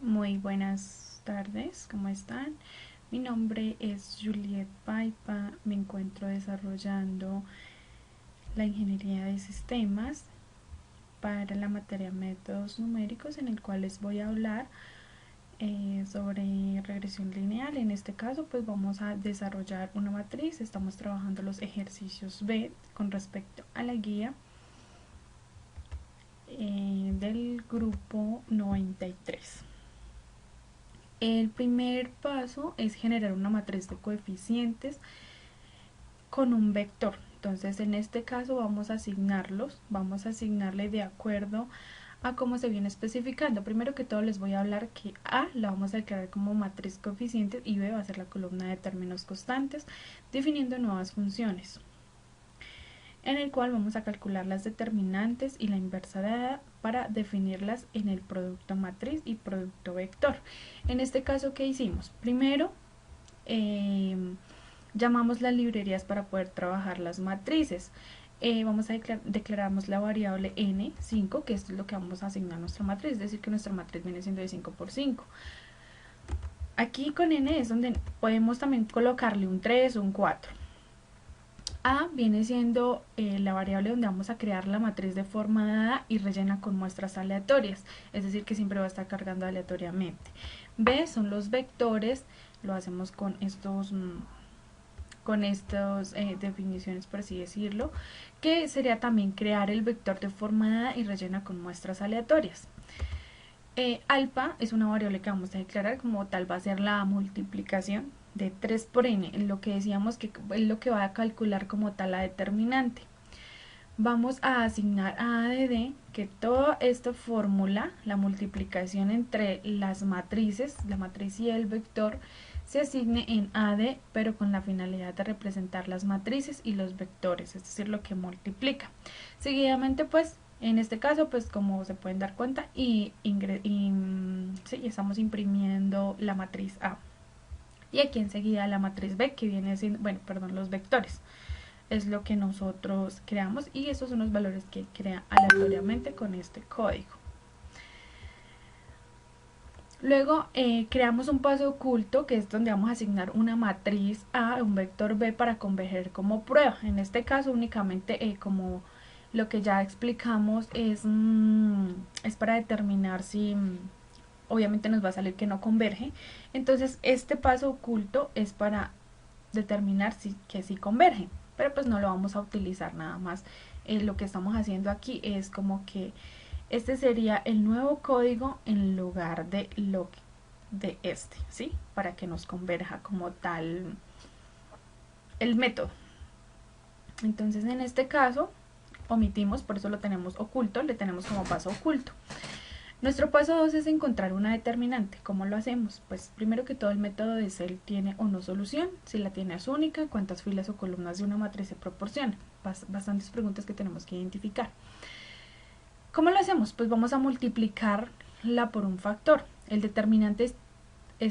Muy buenas tardes, ¿cómo están? Mi nombre es Juliet Paipa, me encuentro desarrollando la ingeniería de sistemas para la materia métodos numéricos, en el cual les voy a hablar sobre regresión lineal. En este caso pues vamos a desarrollar una matriz. Estamos trabajando los ejercicios B con respecto a la guía del grupo 93. El primer paso es generar una matriz de coeficientes con un vector. Entonces en este caso vamos a asignarle de acuerdo a cómo se viene especificando. Primero que todo les voy a hablar que A la vamos a declarar como matriz coeficientes y B va a ser la columna de términos constantes, definiendo nuevas funciones, en el cual vamos a calcular las determinantes y la inversa de A para definirlas en el producto matriz y producto vector. En este caso, ¿qué hicimos? Primero, llamamos las librerías para poder trabajar las matrices. Vamos a declaramos la variable n5, que esto es lo que vamos a asignar a nuestra matriz, es decir, que nuestra matriz viene siendo de 5 por 5. Aquí con n es donde podemos también colocarle un 3 o un 4. A viene siendo la variable donde vamos a crear la matriz de forma dada y rellena con muestras aleatorias, es decir, que siempre va a estar cargando aleatoriamente. B son los vectores, lo hacemos con estas definiciones, por así decirlo, que sería también crear el vector de forma dada y rellena con muestras aleatorias. Alfa es una variable que vamos a declarar, como tal va a ser la multiplicación de 3 por n, en lo que decíamos que es lo que va a calcular como tal la determinante. Vamos a asignar a A de D que toda esta fórmula, la multiplicación entre las matrices, la matriz y el vector, se asigne en AD, pero con la finalidad de representar las matrices y los vectores, es decir, lo que multiplica. Seguidamente, pues, en este caso, pues como se pueden dar cuenta, sí, estamos imprimiendo la matriz A. Y aquí enseguida la matriz B, que viene siendo, los vectores. Es lo que nosotros creamos y esos son los valores que crea aleatoriamente con este código. Luego creamos un paso oculto, que es donde vamos a asignar una matriz A, un vector B para converger como prueba. En este caso únicamente como lo que ya explicamos es para determinar si obviamente nos va a salir que no converge. Entonces este paso oculto es para determinar que sí converge, pero pues no lo vamos a utilizar nada más. Lo que estamos haciendo aquí es como que este sería el nuevo código en lugar de este, ¿sí? Para que nos converja como tal el método. Entonces en este caso omitimos, por eso lo tenemos oculto, le tenemos como paso oculto. Nuestro paso 2 es encontrar una determinante. ¿Cómo lo hacemos? Pues primero que todo el método de cell tiene o no solución. Si la tiene es única, cuántas filas o columnas de una matriz se proporciona. Bastantes preguntas que tenemos que identificar. ¿Cómo lo hacemos? Pues vamos a multiplicarla por un factor. El determinante es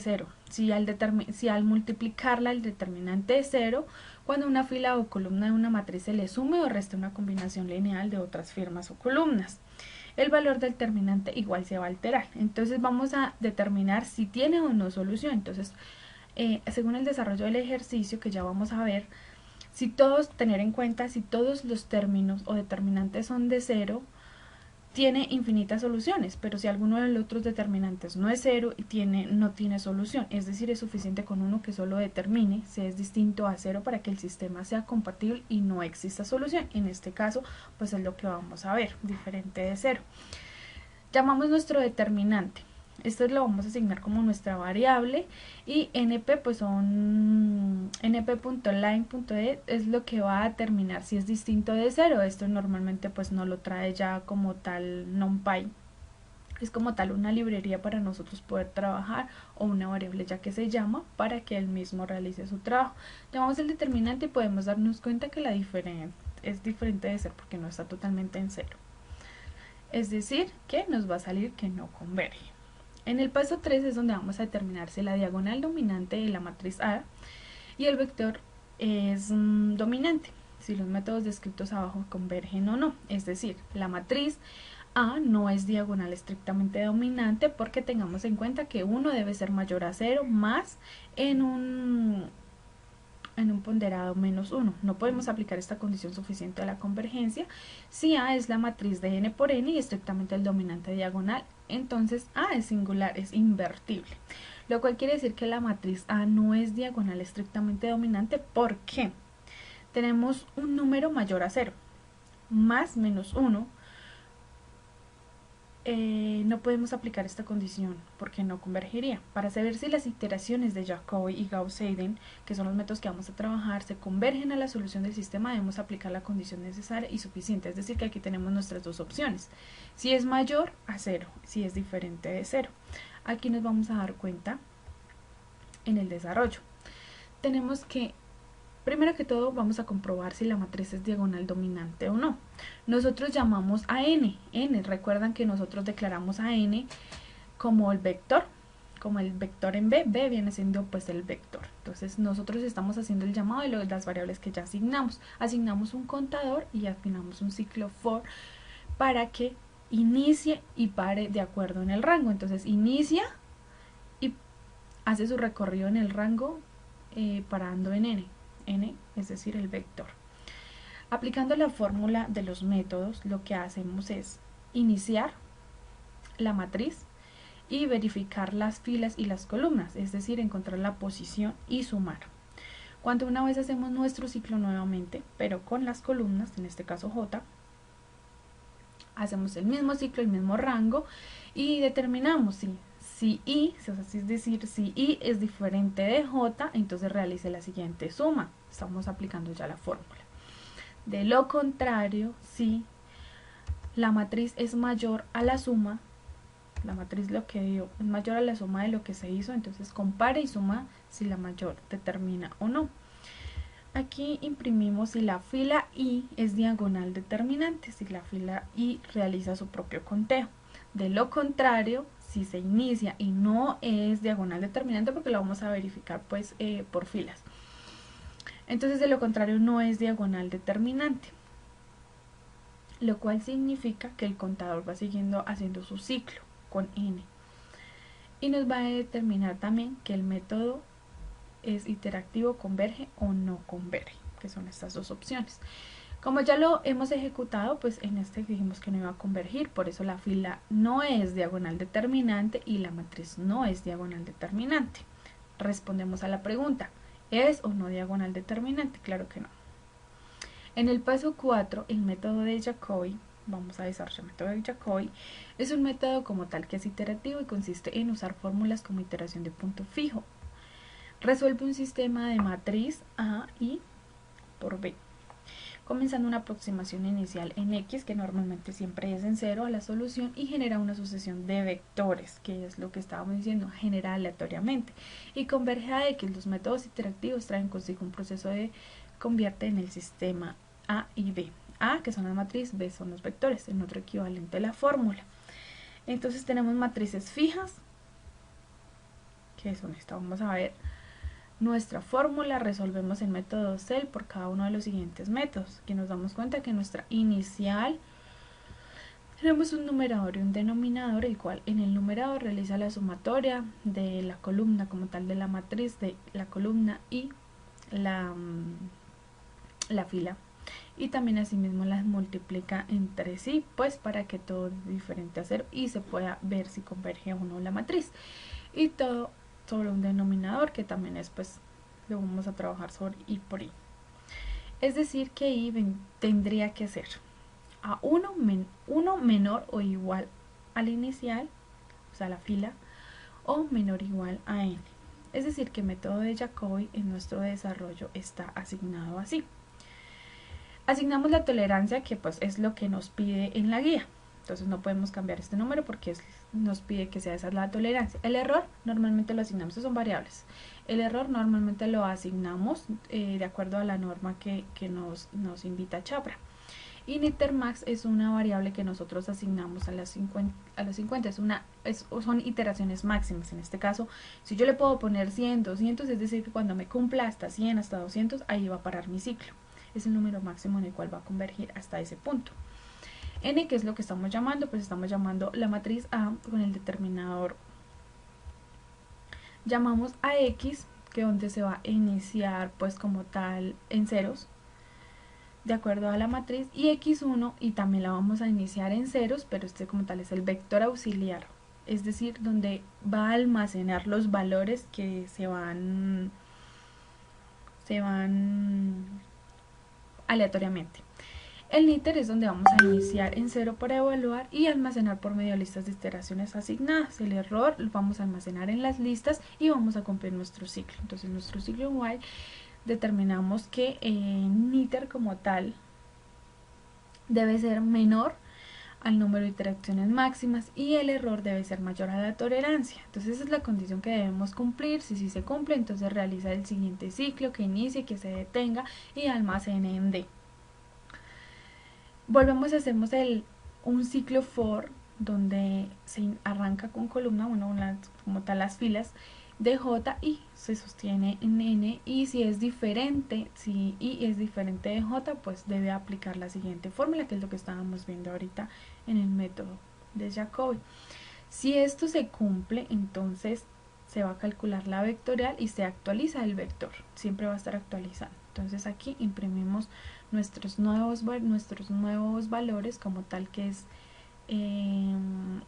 0. Si al multiplicarla el determinante es 0, cuando una fila o columna de una matriz se le sume o resta una combinación lineal de otras firmas o columnas, el valor del determinante igual se va a alterar. Entonces vamos a determinar si tiene o no solución. Entonces, según el desarrollo del ejercicio que ya vamos a ver, tener en cuenta si todos los términos o determinantes son de 0, tiene infinitas soluciones, pero si alguno de los otros determinantes no es 0 y no tiene solución, es decir, es suficiente con uno que solo determine si es distinto a 0 para que el sistema sea compatible y no exista solución. En este caso, pues es lo que vamos a ver, diferente de 0. Llamamos nuestro determinante. Esto lo vamos a asignar como nuestra variable y np pues son np.line.e es lo que va a determinar si es distinto de 0. Esto normalmente pues no lo trae ya como tal NumPy. Es como tal una librería para nosotros poder trabajar o una variable ya que se llama para que él mismo realice su trabajo. Llamamos el determinante y podemos darnos cuenta que es diferente de 0 porque no está totalmente en 0. Es decir, que nos va a salir que no converge. En el paso 3 es donde vamos a determinar si la diagonal dominante de la matriz A y el vector es dominante, si los métodos descritos abajo convergen o no. Es decir, la matriz A no es diagonal estrictamente dominante porque tengamos en cuenta que 1 debe ser mayor a 0 más en un ponderado menos 1. No podemos aplicar esta condición suficiente a la convergencia si A es la matriz de n por n y estrictamente el dominante diagonal. Entonces A es singular, es invertible. Lo cual quiere decir que la matriz A no es diagonal estrictamente dominante porque tenemos un número mayor a 0 más menos 1. No podemos aplicar esta condición porque no convergería. Para saber si las iteraciones de Jacobi y Gauss-Seidel, que son los métodos que vamos a trabajar, se convergen a la solución del sistema, debemos aplicar la condición necesaria y suficiente. Es decir, que aquí tenemos nuestras dos opciones. Si es mayor a 0, si es diferente de 0. Aquí nos vamos a dar cuenta en el desarrollo. Tenemos que, primero que todo, vamos a comprobar si la matriz es diagonal dominante o no. Nosotros llamamos a n. Recuerdan que nosotros declaramos a n como el vector en B. B viene siendo pues el vector. Entonces nosotros estamos haciendo el llamado de las variables que ya asignamos. Asignamos un contador y asignamos un ciclo for para que inicie y pare de acuerdo en el rango. Entonces inicia y hace su recorrido en el rango parando en n, es decir, el vector. Aplicando la fórmula de los métodos, lo que hacemos es iniciar la matriz y verificar las filas y las columnas, es decir, encontrar la posición y sumar. Cuando una vez hacemos nuestro ciclo nuevamente, pero con las columnas, en este caso J, hacemos el mismo ciclo, el mismo rango y determinamos si I, es decir, si I es diferente de J, entonces realice la siguiente suma. Estamos aplicando ya la fórmula. De lo contrario, si la matriz es mayor a la suma, la matriz lo que dio es mayor a la suma de lo que se hizo, entonces compare y suma si la mayor determina o no. Aquí imprimimos si la fila I es diagonal determinante, si la fila I realiza su propio conteo. De lo contrario, si se inicia y no es diagonal determinante, porque lo vamos a verificar pues por filas. Entonces de lo contrario no es diagonal determinante, lo cual significa que el contador va siguiendo haciendo su ciclo con n. Y nos va a determinar también que el método es iterativo, converge o no converge, que son estas dos opciones. Como ya lo hemos ejecutado, pues en este dijimos que no iba a convergir, por eso la fila no es diagonal determinante y la matriz no es diagonal determinante. Respondemos a la pregunta, ¿es o no diagonal determinante? Claro que no. En el paso 4, el método de Jacobi, vamos a desarrollar el método de Jacobi, es un método como tal que es iterativo y consiste en usar fórmulas como iteración de punto fijo. Resuelve un sistema de matriz A y por B, comenzando una aproximación inicial en X, que normalmente siempre es en 0 a la solución, y genera una sucesión de vectores, que es lo que estábamos diciendo, genera aleatoriamente, y converge a X. Los métodos iterativos traen consigo un proceso de convierte en el sistema A y B. A, que son las matrices, B son los vectores, en otro equivalente a la fórmula. Entonces tenemos matrices fijas, que son estas, vamos a ver nuestra fórmula, resolvemos el método CEL por cada uno de los siguientes métodos, que nos damos cuenta que nuestra inicial tenemos un numerador y un denominador, el cual en el numerador realiza la sumatoria de la columna como tal de la matriz, de la columna y la fila, y también asimismo las multiplica entre sí, pues para que todo es diferente a 0 y se pueda ver si converge o no la matriz, y todo sobre un denominador que también es pues lo vamos a trabajar sobre I por I. Es decir que I tendría que ser a 1 menor o igual al inicial, o sea la fila, o menor o igual a n. Es decir que el método de Jacobi en nuestro desarrollo está asignado así. Asignamos la tolerancia, que pues es lo que nos pide en la guía. Entonces no podemos cambiar este número porque nos pide que sea esa la tolerancia. El error normalmente lo asignamos, estas son variables. El error normalmente lo asignamos de acuerdo a la norma que nos invita Chapra. Y Nitermax es una variable que nosotros asignamos a las 50, son iteraciones máximas. En este caso, si yo le puedo poner 100, 200, es decir, que cuando me cumpla hasta 100, hasta 200, ahí va a parar mi ciclo. Es el número máximo en el cual va a convergir hasta ese punto. n, que es lo que estamos llamando, pues estamos llamando la matriz A con el determinador. Llamamos a x, que donde se va a iniciar pues como tal en ceros, de acuerdo a la matriz, y x1, y también la vamos a iniciar en ceros, pero este como tal es el vector auxiliar, es decir, donde va a almacenar los valores que se van aleatoriamente. El níter es donde vamos a iniciar en cero para evaluar y almacenar por medio de listas de iteraciones asignadas. El error lo vamos a almacenar en las listas y vamos a cumplir nuestro ciclo. Entonces, nuestro ciclo while determinamos que níter como tal debe ser menor al número de iteraciones máximas y el error debe ser mayor a la tolerancia. Entonces esa es la condición que debemos cumplir. Si se cumple, entonces realiza el siguiente ciclo, que inicie, que se detenga y almacene en D. Volvemos a hacemos un ciclo for, donde se arranca con columna, bueno, como tal las filas de J y se sostiene en N, y si es diferente, si I es diferente de J, pues debe aplicar la siguiente fórmula, que es lo que estábamos viendo ahorita en el método de Jacobi. Si esto se cumple, entonces se va a calcular la vectorial y se actualiza el vector, siempre va a estar actualizando. Entonces aquí imprimimos nuestros nuevos valores como tal, que es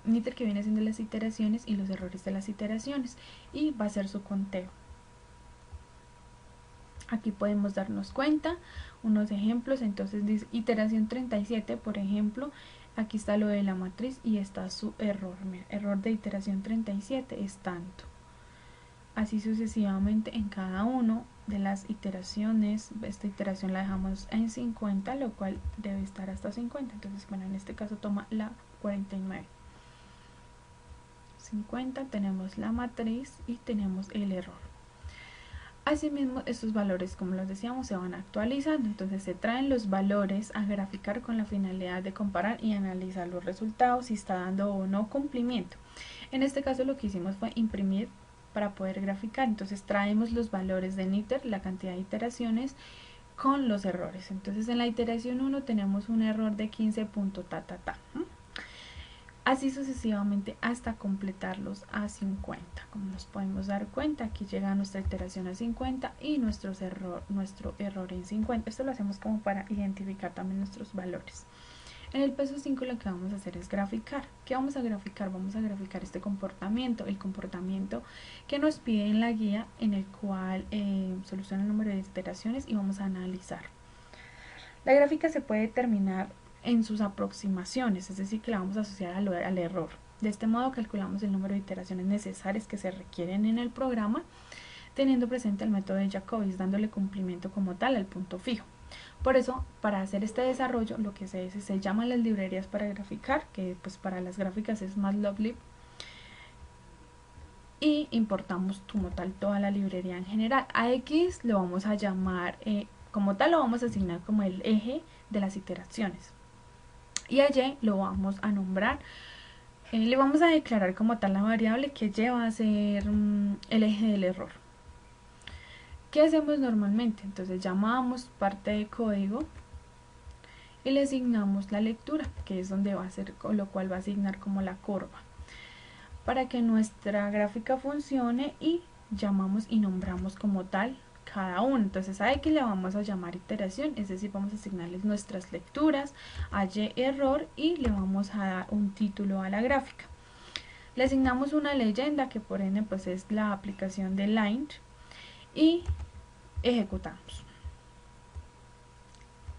níter, que viene siendo las iteraciones y los errores de las iteraciones, y va a ser su conteo. Aquí podemos darnos cuenta unos ejemplos. Entonces dice iteración 37, por ejemplo, aquí está lo de la matriz y está su error. Mira, error de iteración 37 es tanto. Así sucesivamente en cada uno de las iteraciones. Esta iteración la dejamos en 50, lo cual debe estar hasta 50. Entonces, bueno, en este caso toma la 49. 50, tenemos la matriz y tenemos el error. Asimismo, estos valores, como los decíamos, se van actualizando. Entonces se traen los valores a graficar con la finalidad de comparar y analizar los resultados, si está dando o no cumplimiento. En este caso lo que hicimos fue imprimir para poder graficar. Entonces traemos los valores de níter, la cantidad de iteraciones, con los errores. Entonces en la iteración 1 tenemos un error de 15 así sucesivamente hasta completarlos a 50. Como nos podemos dar cuenta, aquí llega nuestra iteración a 50 y nuestro error en 50. Esto lo hacemos como para identificar también nuestros valores. En el paso 5 lo que vamos a hacer es graficar. ¿Qué vamos a graficar? Vamos a graficar este comportamiento, el comportamiento que nos pide en la guía, en el cual soluciona el número de iteraciones y vamos a analizar. La gráfica se puede determinar en sus aproximaciones, es decir, que la vamos a asociar al error. De este modo calculamos el número de iteraciones necesarias que se requieren en el programa, teniendo presente el método de Jacobi, dándole cumplimiento como tal al punto fijo. Por eso, para hacer este desarrollo, lo que se llaman las librerías para graficar, que pues para las gráficas es Matplotlib, y importamos como tal toda la librería en general. A X lo vamos a llamar, como tal lo vamos a asignar como el eje de las iteraciones, y a Y lo vamos a nombrar, le vamos a declarar como tal la variable que Y va a ser el eje del error. ¿Qué hacemos normalmente? Entonces llamamos parte de código y le asignamos la lectura, que es donde va a ser, con lo cual va a asignar como la curva, para que nuestra gráfica funcione, y llamamos y nombramos como tal cada uno. Entonces a X le vamos a llamar iteración, es decir, vamos a asignarles nuestras lecturas, a Y error, y le vamos a dar un título a la gráfica. Le asignamos una leyenda, que por ende pues es la aplicación de line, y ejecutamos.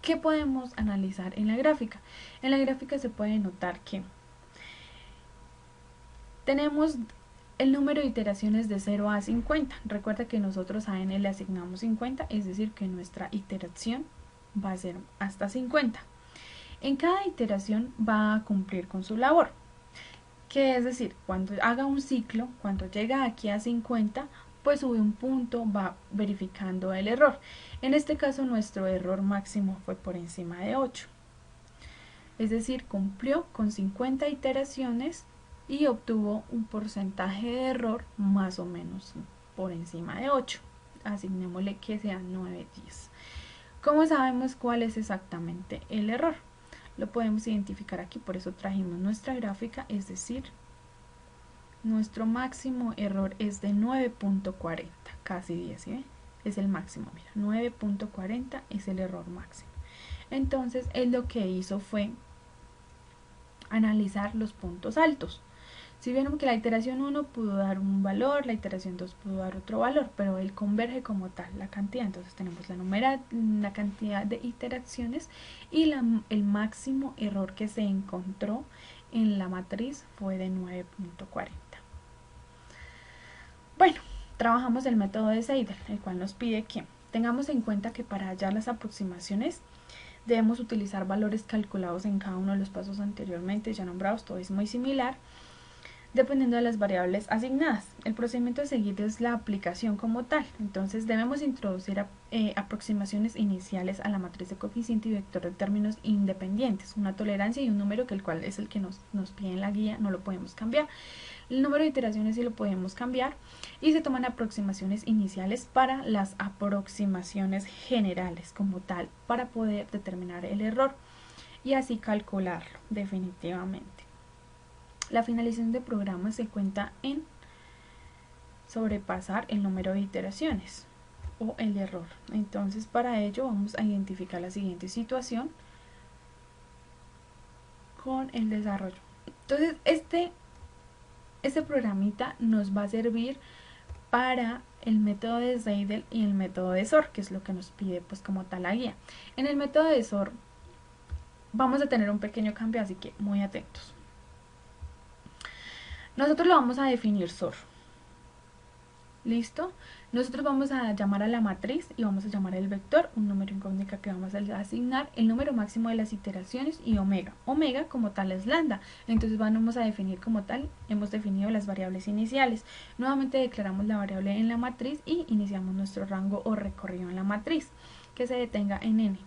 ¿Qué podemos analizar en la gráfica? En la gráfica se puede notar que tenemos el número de iteraciones de 0 a 50. Recuerda que nosotros a n le asignamos 50, es decir, que nuestra iteración va a ser hasta 50. En cada iteración va a cumplir con su labor, que es decir, cuando haga un ciclo, cuando llega aquí a 50, pues sube un punto, va verificando el error. En este caso nuestro error máximo fue por encima de 8. Es decir, cumplió con 50 iteraciones y obtuvo un porcentaje de error más o menos por encima de 8. Asignémosle que sean 9, 10. ¿Cómo sabemos cuál es exactamente el error? lo podemos identificar aquí, por eso trajimos nuestra gráfica, es decir, nuestro máximo error es de 9.40, casi 10, ¿sí? Es el máximo, mira, 9.40 es el error máximo. Entonces, él lo que hizo fue analizar los puntos altos. Si vieron que la iteración 1 pudo dar un valor, la iteración 2 pudo dar otro valor, pero él converge como tal la cantidad. Entonces tenemos la cantidad de iteraciones y el máximo error que se encontró en la matriz fue de 9.40. Bueno, trabajamos el método de Seidel, el cual nos pide que tengamos en cuenta que para hallar las aproximaciones debemos utilizar valores calculados en cada uno de los pasos anteriormente ya nombrados. Todo es muy similar dependiendo de las variables asignadas. El procedimiento a seguir es la aplicación como tal. Entonces debemos introducir aproximaciones iniciales a la matriz de coeficiente y vector de términos independientes, una tolerancia y un número que el cual es el que nos pide en la guía, no lo podemos cambiar. El número de iteraciones sí lo podemos cambiar y se toman aproximaciones iniciales para las aproximaciones generales como tal para poder determinar el error y así calcularlo definitivamente. La finalización de programa se cuenta en sobrepasar el número de iteraciones o el error. Entonces para ello vamos a identificar la siguiente situación con el desarrollo. Entonces este programita nos va a servir para el método de Seidel y el método de SOR, que es lo que nos pide pues como tal la guía. En el método de SOR vamos a tener un pequeño cambio, así que muy atentos. Nosotros lo vamos a definir SOR. ¿Listo? Nosotros vamos a llamar a la matriz y vamos a llamar al vector un número incógnito que vamos a asignar el número máximo de las iteraciones y omega. Omega como tal es lambda. Entonces vamos a definir como tal, hemos definido las variables iniciales. Nuevamente declaramos la variable en la matriz y iniciamos nuestro rango o recorrido en la matriz que se detenga en n,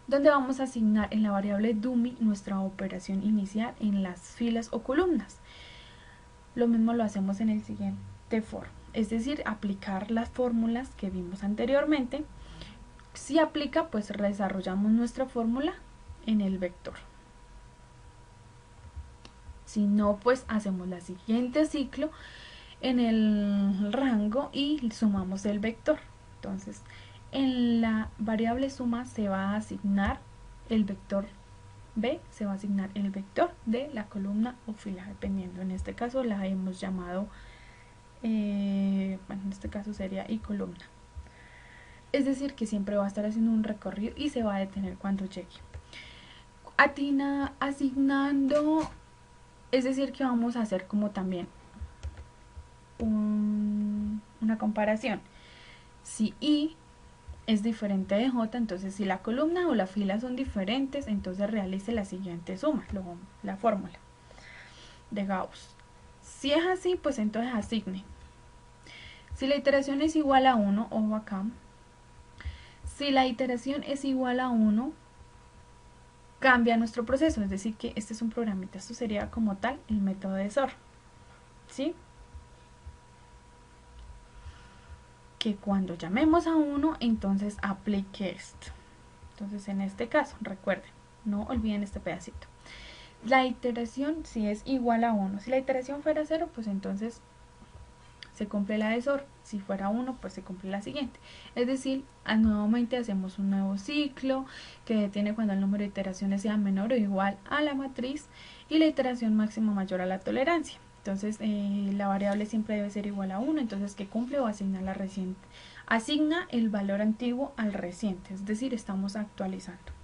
donde vamos a asignar en la variable dummy nuestra operación inicial en las filas o columnas. Lo mismo lo hacemos en el siguiente for. Es decir, aplicar las fórmulas que vimos anteriormente. Si aplica, pues desarrollamos nuestra fórmula en el vector. Si no, pues hacemos el siguiente ciclo en el rango y sumamos el vector. Entonces, en la variable suma se va a asignar el vector B, se va a asignar el vector de la columna o fila, dependiendo. En este caso la hemos llamado bueno, en este caso sería y columna. Es decir, que siempre va a estar haciendo un recorrido y se va a detener cuando llegue. Asignando, es decir, que vamos a hacer como también una comparación. Si I es diferente de J, entonces si la columna o la fila son diferentes, entonces realice la siguiente suma, la fórmula de Gauss. Si es así, pues entonces asigne. Si la iteración es igual a 1, ojo acá, si la iteración es igual a 1, cambia nuestro proceso, es decir que este es un programita, esto sería como tal el método de SOR, ¿sí? Que cuando llamemos a 1, entonces aplique esto. Entonces en este caso, recuerden, no olviden este pedacito. La iteración si es igual a 1, si la iteración fuera 0, pues entonces se cumple la de SOR, si fuera 1, pues se cumple la siguiente. Es decir, nuevamente hacemos un nuevo ciclo que detiene cuando el número de iteraciones sea menor o igual a la matriz y la iteración máxima mayor a la tolerancia. Entonces la variable siempre debe ser igual a 1, entonces que cumple o asigna la reciente. Asigna el valor antiguo al reciente, es decir, estamos actualizando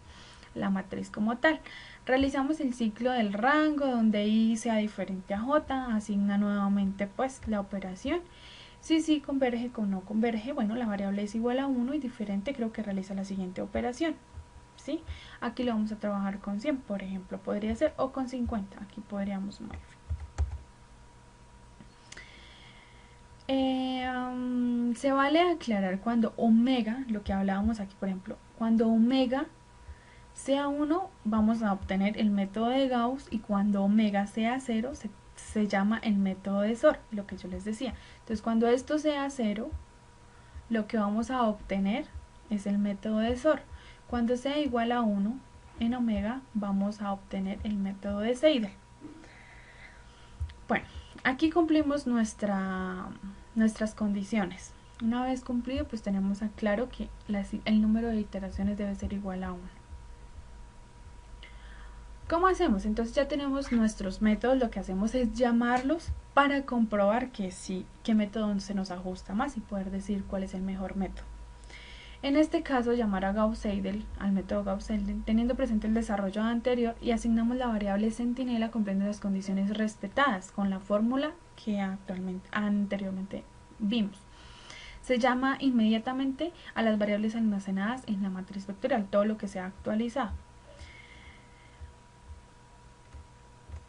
la matriz como tal. Realizamos el ciclo del rango donde I sea diferente a J, asigna nuevamente pues la operación. Si sí converge con no converge, bueno, la variable es igual a 1 y diferente, creo que realiza la siguiente operación. ¿Sí? Aquí lo vamos a trabajar con 100, por ejemplo, podría ser, o con 50, aquí podríamos modificar. Se vale aclarar cuando omega, lo que hablábamos aquí, por ejemplo, cuando omega sea 1, vamos a obtener el método de Gauss, y cuando omega sea 0, se llama el método de SOR, lo que yo les decía. Entonces, cuando esto sea 0, lo que vamos a obtener es el método de SOR. Cuando sea igual a 1, en omega vamos a obtener el método de Seidel. Bueno, aquí cumplimos nuestras condiciones. Una vez cumplido, pues tenemos claro que el número de iteraciones debe ser igual a 1. ¿Cómo hacemos? Entonces ya tenemos nuestros métodos, lo que hacemos es llamarlos para comprobar que sí, qué método se nos ajusta más y poder decir cuál es el mejor método. En este caso, llamar a Gauss-Seidel, al método Gauss-Seidel, teniendo presente el desarrollo anterior, y asignamos la variable centinela cumpliendo las condiciones respetadas con la fórmula que anteriormente vimos. Se llama inmediatamente a las variables almacenadas en la matriz vectorial, todo lo que sea actualizado.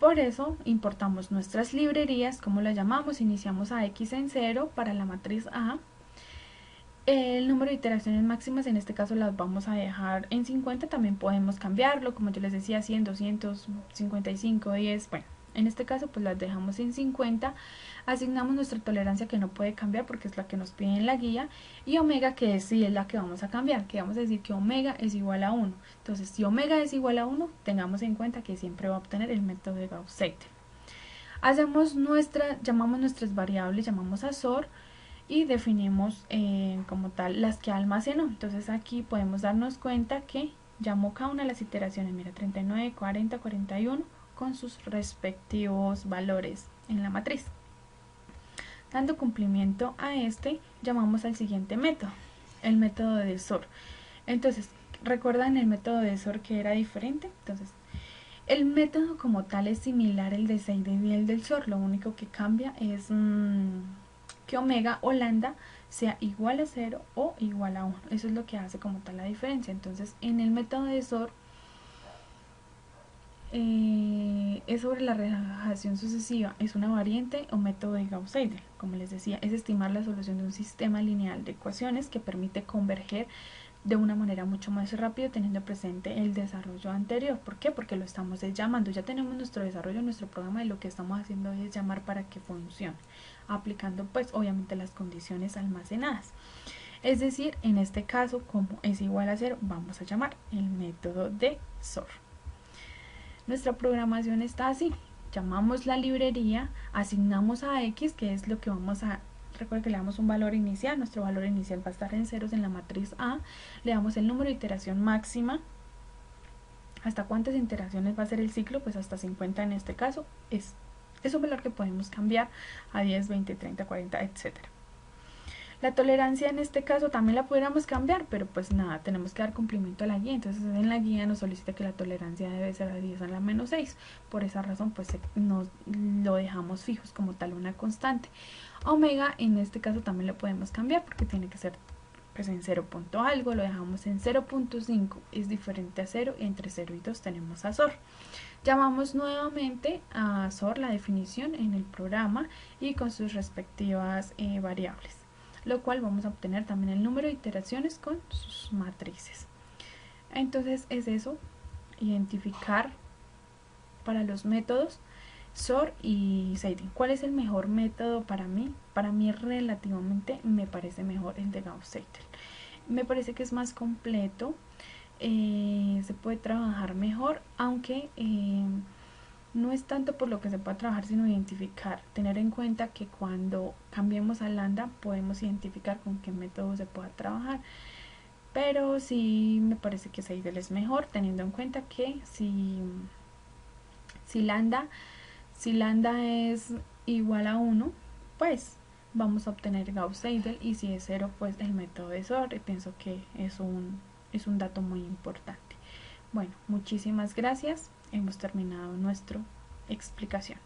Por eso importamos nuestras librerías, como las llamamos, iniciamos a x en 0 para la matriz A. El número de iteraciones máximas, en este caso las vamos a dejar en 50, también podemos cambiarlo, como yo les decía, 100, 200, 55, 10, bueno, en este caso pues las dejamos en 50, asignamos nuestra tolerancia que no puede cambiar porque es la que nos pide en la guía, y omega que sí es la que vamos a cambiar, que vamos a decir que omega es igual a 1, entonces si omega es igual a 1, tengamos en cuenta que siempre va a obtener el método de Gauss-Seidel. Llamamos nuestras variables, llamamos a SOR, y definimos como tal las que almacenó. Entonces aquí podemos darnos cuenta que llamó cada una de las iteraciones, mira, 39, 40, 41 con sus respectivos valores en la matriz. Dando cumplimiento a este, llamamos al siguiente método, el método de SOR. Entonces, ¿recuerdan el método de SOR que era diferente? Entonces, el método como tal es similar al de Seidel y el del SOR, lo único que cambia es que omega o lambda sea igual a 0 o igual a 1. Eso es lo que hace como tal la diferencia. Entonces, en el método de SOR es sobre la relajación sucesiva, es una variante o método de Gauss-Seidel. Como les decía, es estimar la solución de un sistema lineal de ecuaciones que permite converger de una manera mucho más rápida teniendo presente el desarrollo anterior. ¿Por qué? Porque lo estamos llamando. Ya tenemos nuestro desarrollo, nuestro programa, y lo que estamos haciendo es llamar para que funcione, aplicando pues obviamente las condiciones almacenadas. Es decir, en este caso, como es igual a 0, vamos a llamar el método de SOR. Nuestra programación está así. Llamamos la librería, asignamos a x, que es lo que vamos a... Recuerden que le damos un valor inicial, nuestro valor inicial va a estar en ceros en la matriz A, le damos el número de iteración máxima, hasta cuántas iteraciones va a ser el ciclo, pues hasta 50 en este caso, es un valor que podemos cambiar a 10, 20, 30, 40, etc. La tolerancia en este caso también la pudiéramos cambiar, pero pues nada, tenemos que dar cumplimiento a la guía. Entonces en la guía nos solicita que la tolerancia debe ser a 10 a la menos 6. Por esa razón pues nos lo dejamos fijos como tal, una constante. Omega en este caso también lo podemos cambiar porque tiene que ser pues en 0 punto algo, lo dejamos en 0.5, es diferente a 0, entre 0 y 2 tenemos a SOR. Llamamos nuevamente a SOR la definición en el programa y con sus respectivas variables, lo cual vamos a obtener también el número de iteraciones con sus matrices. Entonces es eso, identificar para los métodos SOR y Seidel. ¿Cuál es el mejor método para mí? Para mí relativamente me parece mejor el de Gauss-Seidel. Me parece que es más completo, se puede trabajar mejor, aunque no es tanto por lo que se pueda trabajar, sino identificar, tener en cuenta que cuando cambiemos a lambda podemos identificar con qué método se pueda trabajar. Pero sí me parece que Seidel es mejor, teniendo en cuenta que si lambda es igual a 1, pues vamos a obtener Gauss-Seidel, y si es 0, pues el método de SOR, y pienso que es un dato muy importante. Bueno, muchísimas gracias. Hemos terminado nuestra explicación.